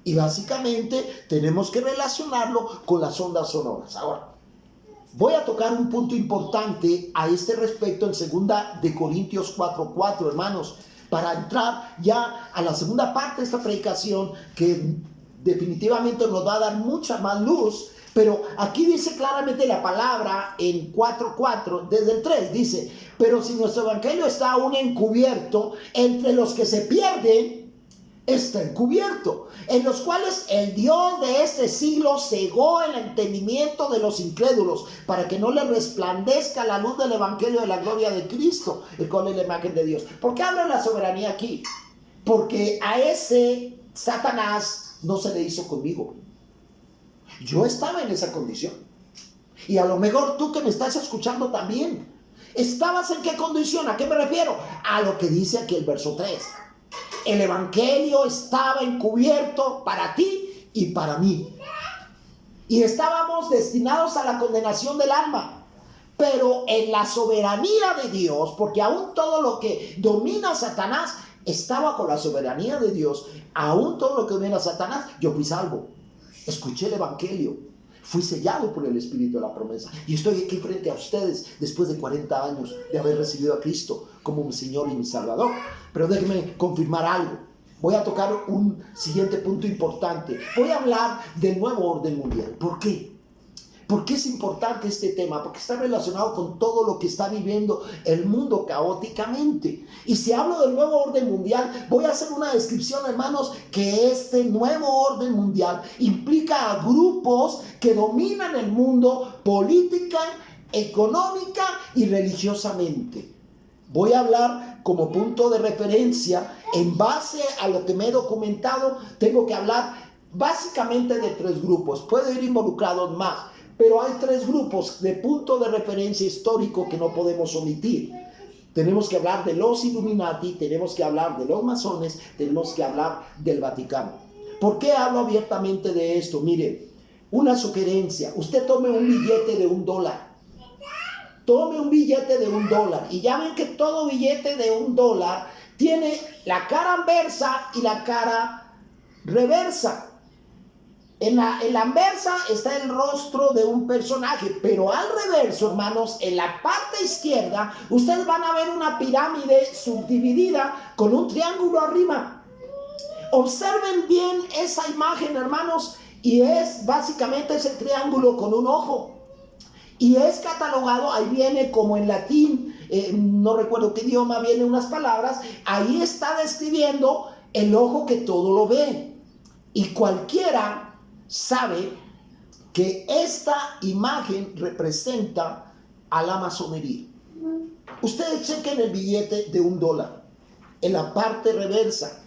Y básicamente tenemos que relacionarlo con las ondas sonoras. Ahora, voy a tocar un punto importante a este respecto en 2 de Corintios 4:4, hermanos, para entrar ya a la segunda parte de esta predicación que definitivamente nos va a dar mucha más luz. Pero aquí dice claramente la palabra en 4:4, desde el 3, dice: pero si nuestro evangelio está aún encubierto, entre los que se pierden, está encubierto, en los cuales el Dios de este siglo cegó el entendimiento de los incrédulos, para que no les resplandezca la luz del evangelio de la gloria de Cristo, el cual es la imagen de Dios. ¿Por qué habla de la soberanía aquí? Porque a ese Satanás no se le hizo conmigo. Yo estaba en esa condición. Y a lo mejor tú que me estás escuchando también. ¿Estabas en qué condición? ¿A qué me refiero? A lo que dice aquí el verso 3. El evangelio estaba encubierto para ti y para mí. Y estábamos destinados a la condenación del alma. Pero en la soberanía de Dios, porque aún todo lo que domina a Satanás está bajo la soberanía de Dios, aún todo lo que domina a Satanás, yo fui salvo. Escuché el evangelio, fui sellado por el Espíritu de la promesa, y estoy aquí frente a ustedes después de 40 años de haber recibido a Cristo como mi Señor y mi Salvador. Pero déjenme confirmar algo. Voy a tocar un siguiente punto importante. Voy a hablar del nuevo orden mundial. ¿Por qué? ¿Por qué es importante este tema? Porque está relacionado con todo lo que está viviendo el mundo caóticamente. Y si hablo del nuevo orden mundial, voy a hacer una descripción, hermanos, que este nuevo orden mundial implica a grupos que dominan el mundo política, económica y religiosamente. Voy a hablar como punto de referencia, en base a lo que me he documentado, tengo que hablar básicamente de 3 grupos. Puedo ir involucrados más, pero hay 3 grupos de punto de referencia histórico que no podemos omitir. Tenemos que hablar de los Illuminati, tenemos que hablar de los masones, tenemos que hablar del Vaticano. ¿Por qué hablo abiertamente de esto? Mire, una sugerencia: usted tome un billete de $1. Tome un billete de $1 y ya ven que todo billete de $1 tiene la cara anversa y la cara reversa. En la anversa está el rostro de un personaje, pero al reverso, hermanos, en la parte izquierda, ustedes van a ver una pirámide subdividida con un triángulo arriba. Observen bien esa imagen, hermanos, y es básicamente ese triángulo con un ojo. Y es catalogado, ahí viene como en latín, no recuerdo qué idioma, vienen unas palabras, ahí está describiendo el ojo que todo lo ve. Y cualquiera sabe que esta imagen representa a la masonería. Ustedes chequen el billete de $1 en la parte reversa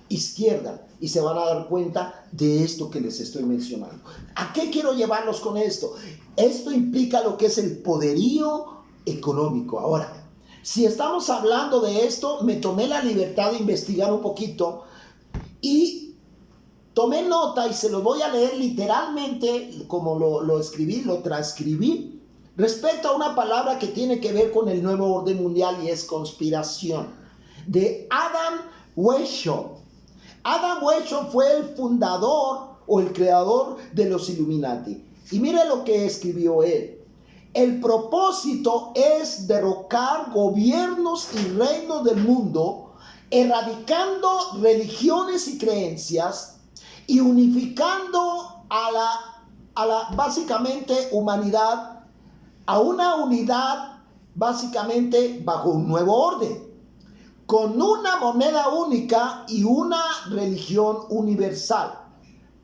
izquierda y se van a dar cuenta de esto que les estoy mencionando. ¿A qué quiero llevarlos con esto? Esto implica lo que es el poderío económico. Ahora, si estamos hablando de esto, me tomé la libertad de investigar un poquito y tomé nota y se lo voy a leer literalmente como lo escribí, lo transcribí, respecto a una palabra que tiene que ver con el nuevo orden mundial y es conspiración, de Adam Weishaupt. Adam Weishaupt fue el fundador o el creador de los Illuminati. Y mire lo que escribió él. El propósito es derrocar gobiernos y reinos del mundo, erradicando religiones y creencias y unificando a la básicamente humanidad a una unidad básicamente bajo un nuevo orden, con una moneda única y una religión universal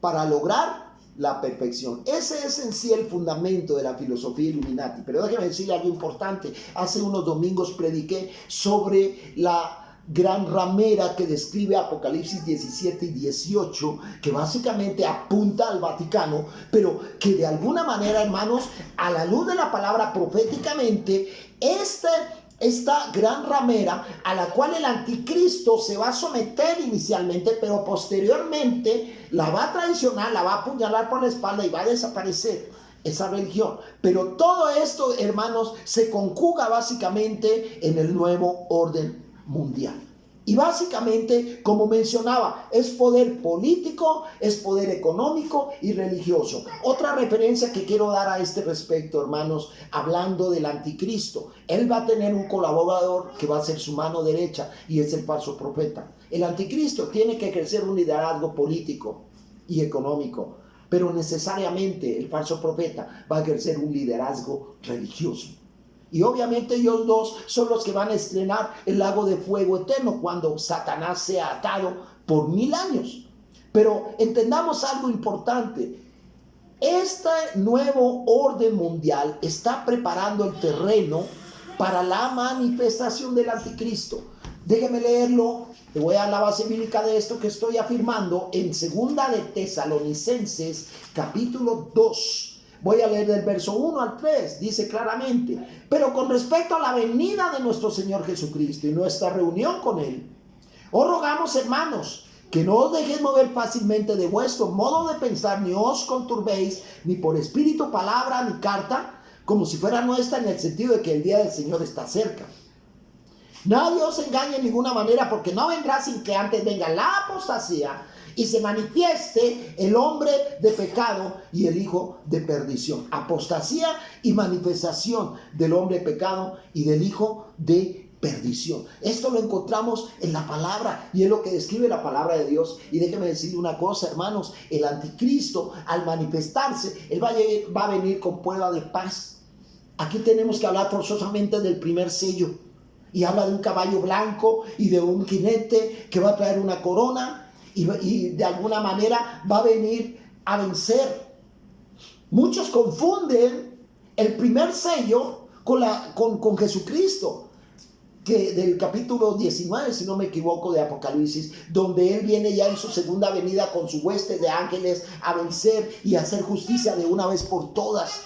para lograr la perfección. Ese es en sí el fundamento de la filosofía Illuminati. Pero déjeme decirle algo importante. Hace unos domingos prediqué sobre la gran ramera que describe Apocalipsis 17 y 18, que básicamente apunta al Vaticano, pero que de alguna manera, hermanos, a la luz de la palabra proféticamente, esta gran ramera a la cual el anticristo se va a someter inicialmente, pero posteriormente la va a traicionar, la va a apuñalar por la espalda y va a desaparecer esa religión. Pero todo esto, hermanos, se conjuga básicamente en el nuevo orden mundial. Y básicamente, como mencionaba, es poder político, es poder económico y religioso. Otra referencia que quiero dar a este respecto, hermanos, hablando del anticristo, él va a tener un colaborador que va a ser su mano derecha y es el falso profeta. El anticristo tiene que ejercer un liderazgo político y económico, pero necesariamente el falso profeta va a ejercer un liderazgo religioso. Y obviamente ellos dos son los que van a estrenar el lago de fuego eterno cuando Satanás sea atado por 1000 años. Pero entendamos algo importante. Este nuevo orden mundial está preparando el terreno para la manifestación del anticristo. Déjeme leerlo. Le voy a dar la base bíblica de esto que estoy afirmando en 2 de Tesalonicenses, capítulo 2. Voy a leer del verso 1 al 3, dice claramente: pero con respecto a la venida de nuestro Señor Jesucristo y nuestra reunión con Él, os rogamos, hermanos, que no os dejéis mover fácilmente de vuestro modo de pensar, ni os conturbéis, ni por espíritu, palabra, ni carta, como si fuera nuestra, en el sentido de que el día del Señor está cerca. Nadie os engañe en ninguna manera, porque no vendrá sin que antes venga la apostasía y se manifieste el hombre de pecado y el hijo de perdición. Apostasía y manifestación del hombre de pecado y del hijo de perdición. Esto lo encontramos en la palabra y es lo que describe la palabra de Dios. Y déjenme decirle una cosa, hermanos: el anticristo, al manifestarse, él va a venir con prueba de paz. Aquí tenemos que hablar forzosamente del primer sello, y habla de un caballo blanco y de un jinete que va a traer una corona. Y de alguna manera va a venir a vencer. Muchos confunden el primer sello con Jesucristo, que del capítulo 19, si no me equivoco, de Apocalipsis, donde Él viene ya en su segunda venida con su hueste de ángeles a vencer y a hacer justicia de una vez por todas.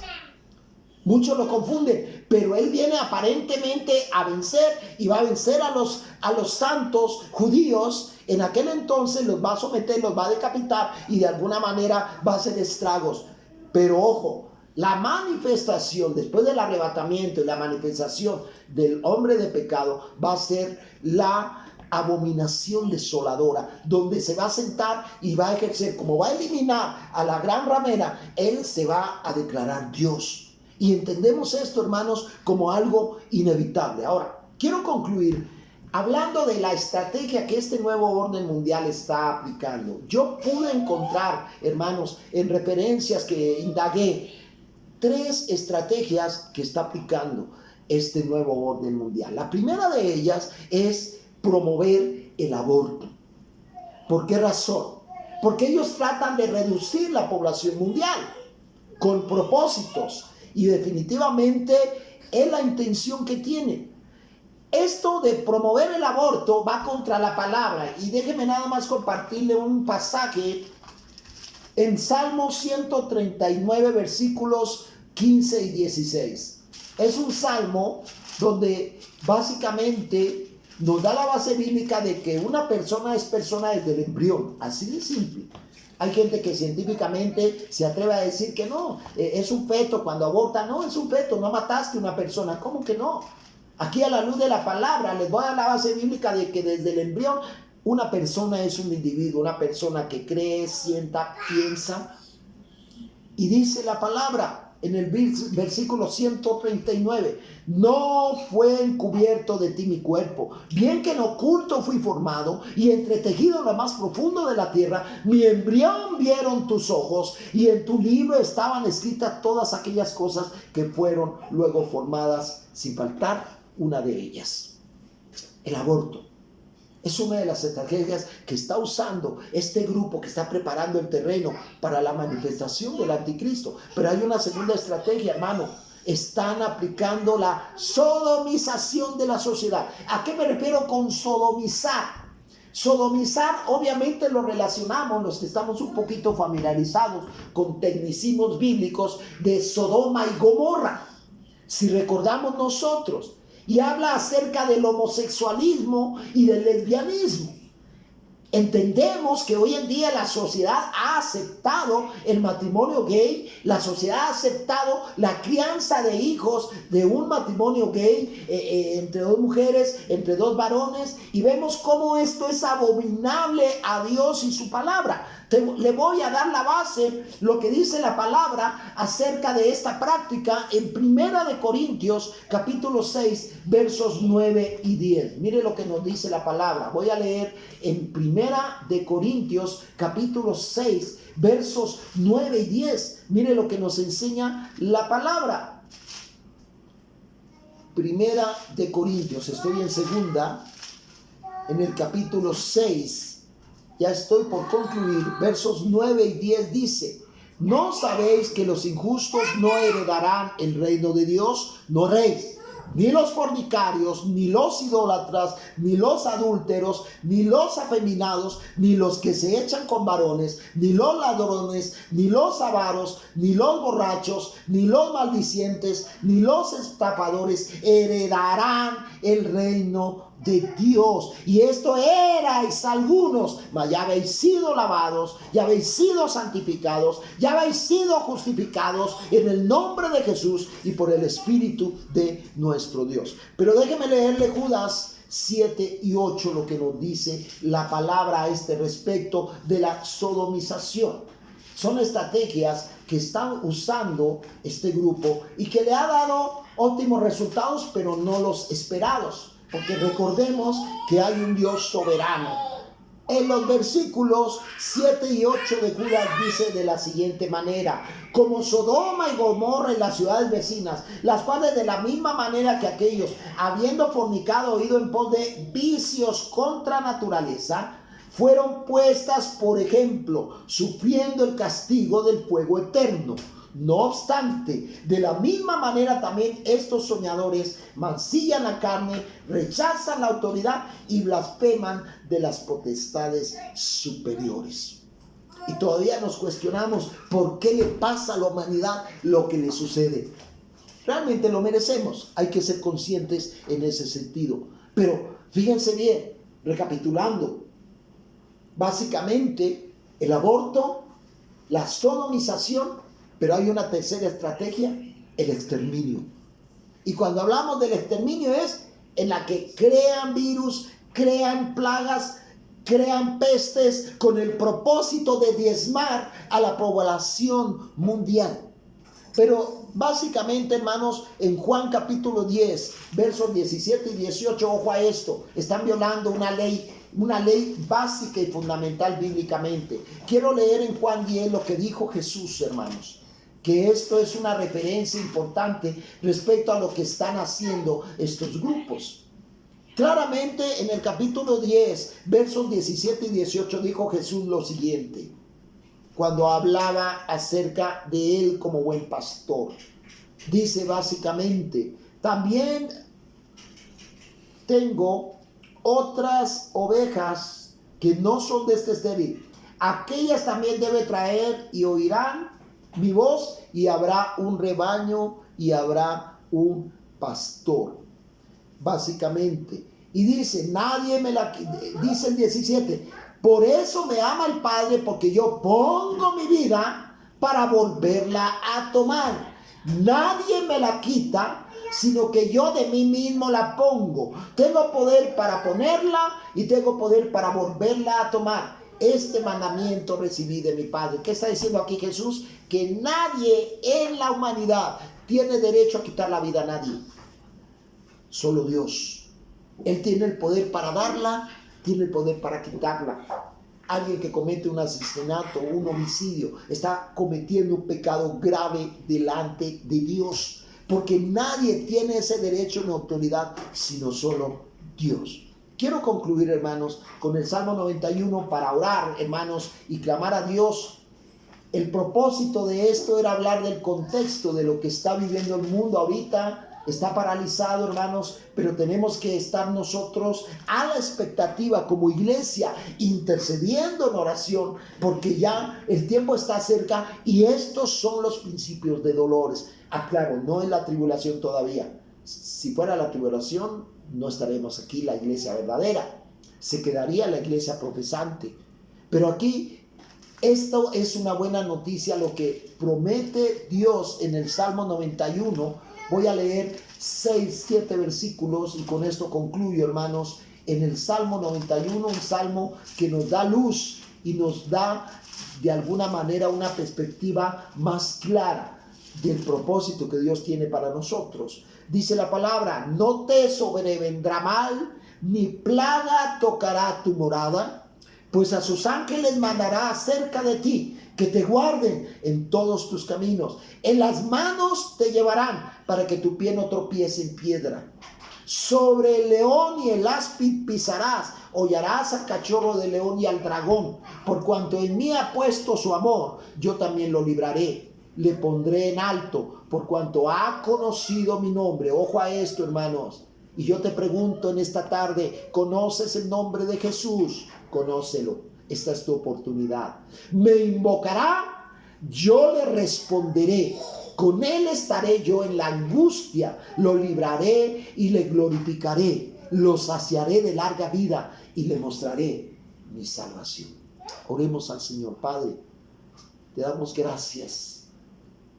Muchos lo confunden, pero Él viene aparentemente a vencer y va a vencer a los santos judíos. En aquel entonces los va a someter, los va a decapitar y de alguna manera va a hacer estragos. Pero ojo, la manifestación después del arrebatamiento y la manifestación del hombre de pecado va a ser la abominación desoladora, donde se va a sentar y va a ejercer, como va a eliminar a la gran ramera, Él se va a declarar Dios. Y entendemos esto, hermanos, como algo inevitable. Ahora, quiero concluir hablando de la estrategia que este nuevo orden mundial está aplicando. Yo pude encontrar, hermanos, en referencias que indagué, 3 estrategias que está aplicando este nuevo orden mundial. La primera de ellas es promover el aborto. ¿Por qué razón? Porque ellos tratan de reducir la población mundial con propósitos. Y definitivamente es la intención que tienen. Esto de promover el aborto va contra la palabra. Y déjeme nada más compartirle un pasaje en Salmo 139, versículos 15 y 16. Es un salmo donde básicamente nos da la base bíblica de que una persona es persona desde el embrión. Así de simple. Hay gente que científicamente se atreve a decir que no, es un feto cuando aborta. No, es un feto, no mataste a una persona. ¿Cómo que no? Aquí, a la luz de la palabra, les voy a dar la base bíblica de que desde el embrión una persona es un individuo, una persona que cree, sienta, piensa. Y dice la palabra en el versículo 139: no fue encubierto de ti mi cuerpo, bien que en oculto fui formado y entretejido en lo más profundo de la tierra, mi embrión vieron tus ojos, y en tu libro estaban escritas todas aquellas cosas que fueron luego formadas, sin faltar una de ellas. El aborto es una de las estrategias que está usando este grupo que está preparando el terreno para la manifestación del anticristo. Pero hay una segunda estrategia, hermano. Están aplicando la sodomización de la sociedad. ¿A qué me refiero con sodomizar? Sodomizar, obviamente lo relacionamos, los que estamos un poquito familiarizados con tecnicismos bíblicos, de Sodoma y Gomorra. Si recordamos nosotros, y habla acerca del homosexualismo y del lesbianismo. Entendemos que hoy en día la sociedad ha aceptado el matrimonio gay, la sociedad ha aceptado la crianza de hijos de un matrimonio gay entre dos mujeres, entre dos varones, y vemos cómo esto es abominable a Dios y su palabra. Le voy a dar la base, lo que dice la palabra acerca de esta práctica en 1 Corintios capítulo 6 versos 9 y 10. Mire lo que nos dice la palabra. Voy a leer en 1 Corintios capítulo 6 versos 9 y 10. Mire lo que nos enseña la palabra. 1 Corintios, estoy en segunda, en el capítulo 6. Ya estoy por concluir. Versos 9 y 10 dice: ¿no sabéis que los injustos no heredarán el reino de Dios? No erréis, ni los fornicarios, ni los idólatras, ni los adúlteros, ni los afeminados, ni los que se echan con varones, ni los ladrones, ni los avaros, ni los borrachos, ni los maldicientes, ni los estafadores heredarán el reino de Dios. Y esto erais algunos, mas ya habéis sido lavados, ya habéis sido santificados, ya habéis sido justificados en el nombre de Jesús y por el Espíritu de nuestro Dios. Pero déjeme leerle Judas 7 y 8, lo que nos dice la palabra a este respecto de la sodomización. Son estrategias que están usando este grupo y que le ha dado óptimos resultados, pero no los esperados. Porque recordemos que hay un Dios soberano. En los versículos 7 y 8 de Judas dice de la siguiente manera: como Sodoma y Gomorra y las ciudades vecinas, las cuales de la misma manera que aquellos, habiendo fornicado, ido en pos de vicios contra naturaleza, fueron puestas por ejemplo, sufriendo el castigo del fuego eterno. No obstante, de la misma manera también estos soñadores mancillan la carne, rechazan la autoridad y blasfeman de las potestades superiores. Y todavía nos cuestionamos por qué le pasa a la humanidad lo que le sucede. Realmente lo merecemos, hay que ser conscientes en ese sentido. Pero fíjense bien, recapitulando, básicamente el aborto, la sodomización, pero hay una tercera estrategia: el exterminio. Y cuando hablamos del exterminio es en la que crean virus, crean plagas, crean pestes con el propósito de diezmar a la población mundial. Pero básicamente, hermanos, en Juan capítulo 10, versos 17 y 18, ojo a esto, están violando una ley básica y fundamental bíblicamente. Quiero leer en Juan 10 lo que dijo Jesús, hermanos, que esto es una referencia importante respecto a lo que están haciendo estos grupos. Claramente en el capítulo 10, versos 17 y 18 dijo Jesús lo siguiente, cuando hablaba acerca de él como buen pastor. Dice básicamente: también tengo otras ovejas que no son de este estéril. Aquellas también debe traer y oirán mi voz, y habrá un rebaño y habrá un pastor. Básicamente. Y dice, dice el 17, por eso me ama el Padre, porque yo pongo mi vida para volverla a tomar. Nadie me la quita, sino que yo de mí mismo la pongo. Tengo poder para ponerla y tengo poder para volverla a tomar. Este mandamiento recibí de mi Padre. ¿Qué está diciendo aquí Jesús? Que nadie en la humanidad tiene derecho a quitar la vida a nadie. Solo Dios. Él tiene el poder para darla, tiene el poder para quitarla. Alguien que comete un asesinato, un homicidio, está cometiendo un pecado grave delante de Dios. Porque nadie tiene ese derecho ni autoridad, sino solo Dios. Quiero concluir, hermanos, con el Salmo 91 para orar, hermanos, y clamar a Dios. El propósito de esto era hablar del contexto de lo que está viviendo el mundo ahorita. Está paralizado, hermanos, pero tenemos que estar nosotros a la expectativa como iglesia, intercediendo en oración, porque ya el tiempo está cerca y estos son los principios de dolores. Aclaro, no es la tribulación todavía, Si fuera la tribulación, no estaremos aquí, la iglesia verdadera. Se quedaría la iglesia profesante. Pero aquí, esto es una buena noticia, lo que promete Dios en el Salmo 91. Voy a leer 6, 7 versículos y con esto concluyo, hermanos. En el Salmo 91, un salmo que nos da luz y nos da de alguna manera una perspectiva más clara del propósito que Dios tiene para nosotros. Dice la palabra: no te sobrevendrá mal, ni plaga tocará tu morada, pues a sus ángeles mandará acerca de ti, que te guarden en todos tus caminos. En las manos te llevarán para que tu pie no tropiece en piedra. Sobre el león y el áspid pisarás, hollarás al cachorro de león y al dragón. Por cuanto en mí ha puesto su amor, yo también lo libraré. Le pondré en alto, por cuanto ha conocido mi nombre. Ojo a esto, hermanos. Y yo te pregunto en esta tarde, ¿conoces el nombre de Jesús? Conócelo. Esta es tu oportunidad. Me invocará, yo le responderé. Con él estaré yo en la angustia. Lo libraré y le glorificaré. Lo saciaré de larga vida y le mostraré mi salvación. Oremos al Señor. Padre, te damos gracias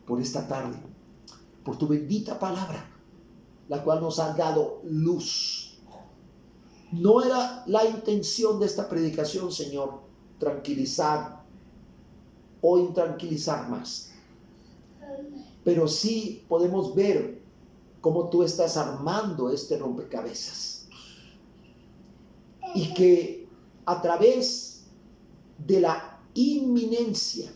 por esta tarde, por tu bendita palabra, la cual nos ha dado luz. No era la intención de esta predicación, Señor, tranquilizar o intranquilizar más. Pero sí podemos ver cómo tú estás armando este rompecabezas. Y que a través de la inminencia,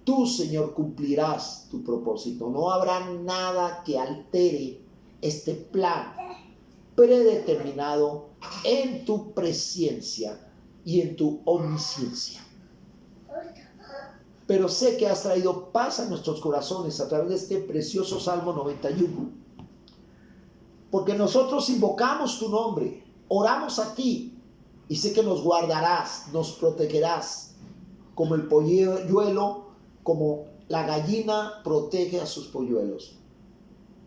tú, Señor, cumplirás tu propósito. No habrá nada que altere este plan predeterminado en tu presencia y en tu omnisciencia. Pero sé que has traído paz a nuestros corazones a través de este precioso Salmo 91. Porque nosotros invocamos tu nombre, oramos a ti y sé que nos guardarás, nos protegerás como el polluelo, como la gallina protege a sus polluelos.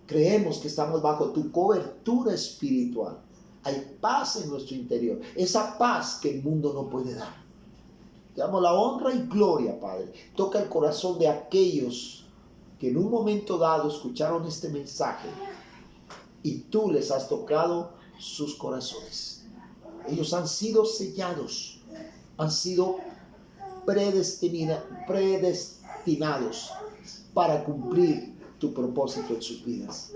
Creemos que estamos bajo tu cobertura espiritual. Hay paz en nuestro interior, esa paz que el mundo no puede dar. Te damos la honra y gloria, Padre. Toca el corazón de aquellos que en un momento dado escucharon este mensaje y tú les has tocado sus corazones. Ellos han sido sellados, han sido predestinados para cumplir tu propósito en sus vidas.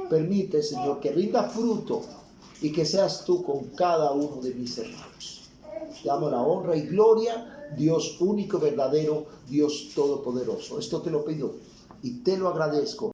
Permite, Señor, que rinda fruto y que seas tú con cada uno de mis hermanos. Te damos la honra y gloria, Dios único, verdadero, Dios todopoderoso. Esto te lo pido y te lo agradezco.